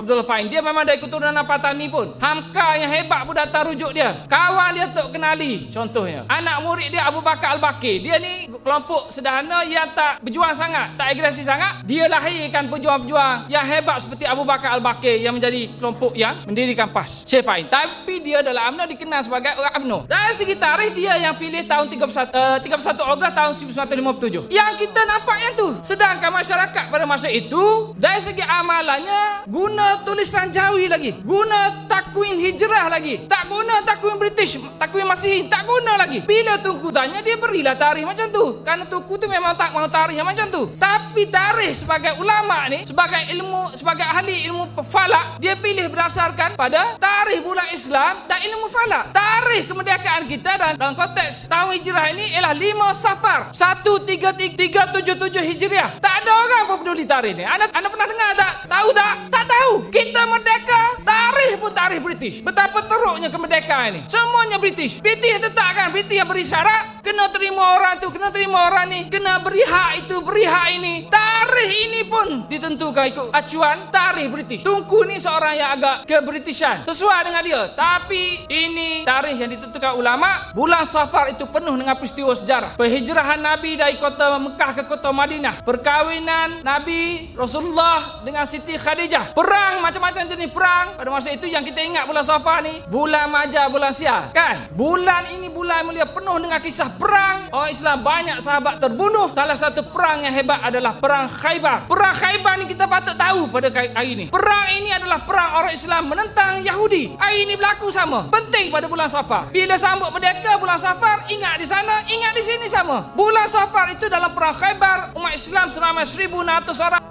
Abdul Fain. Dia memang dari keturunan Patani pun. Hamka yang hebat pun datang rujuk dia. Kawan dia Tok Kenali contohnya. Anak murid dia Abu Bakar Al-Bakir. Dia ni kelompok sederhana yang tak berjuang sangat, tak agresif sangat. Dia lahirkan pejuang-pejuang yang hebat seperti Abu Bakar Al-Bakir yang menjadi kelompok yang mendirikan PAS. Syekh Fain. Tapi dia dalam UMNO dikenal sebagai orang UMNO. Dari segi tarikh dia yang pilih tahun 31 Ogos tahun 1957. Yang kita nampak yang tu. Sedangkan masyarakat pada masa itu dari segi amalannya guna tulisan Jawi lagi, guna takwin hijrah lagi, tak guna takwin British, takwin Masihi, tak guna lagi. Bila Tunku tanya, dia berilah tarikh macam tu. Kerana Tunku tu memang tak mahu tarikh yang macam tu. Tapi tarikh sebagai ulama ni, sebagai ahli ilmu falak, dia pilih berdasarkan pada tarikh bulan Islam dan ilmu falak. Tarikh kemerdekaan kita dalam konteks tahun hijrah ini ialah 5 Safar 1377 Hijriah. Tak ada orang pun peduli tarikh ni. Anda pernah dengar tak? Tahu tak? Tak tahu. Kita merdeka, tarikh pun tarikh British. Betapa teruknya kemerdekaan ini. Semuanya British. British yang tetapkan, British yang beri syarat, kena terima orang tu, kena terima orang ni, kena beri hak itu, beri hak ini. Tarikh ini pun ditentukan ikut acuan tarikh British. Tunku ni seorang yang agak ke-Britishan, sesuai dengan dia. Tapi ini tarikh yang ditentukan ulama. Bulan Safar itu penuh dengan peristiwa sejarah. Perhijrahan Nabi dari kota Mekah ke kota Madinah, perkahwinan Nabi Rasulullah dengan Siti Khadijah, perang, macam-macam jenis perang pada masa itu yang kita ingat. Bulan Safar ni bulan Maja, bulan Sial, kan? Bulan ini bulan mulia, penuh dengan kisah perang. Orang Islam banyak sahabat terbunuh. Salah satu perang yang hebat adalah perang Khaybar. Perang Khaybar ni kita patut tahu pada hari ini. Perang ini adalah perang orang Islam menentang Yahudi. Hari ini berlaku sama. Penting pada bulan Safar. Bila sambut merdeka bulan Safar, ingat di sana, ingat di sini sama. Bulan Safar itu dalam perang Khaybar, umat Islam seramai 1,600 orang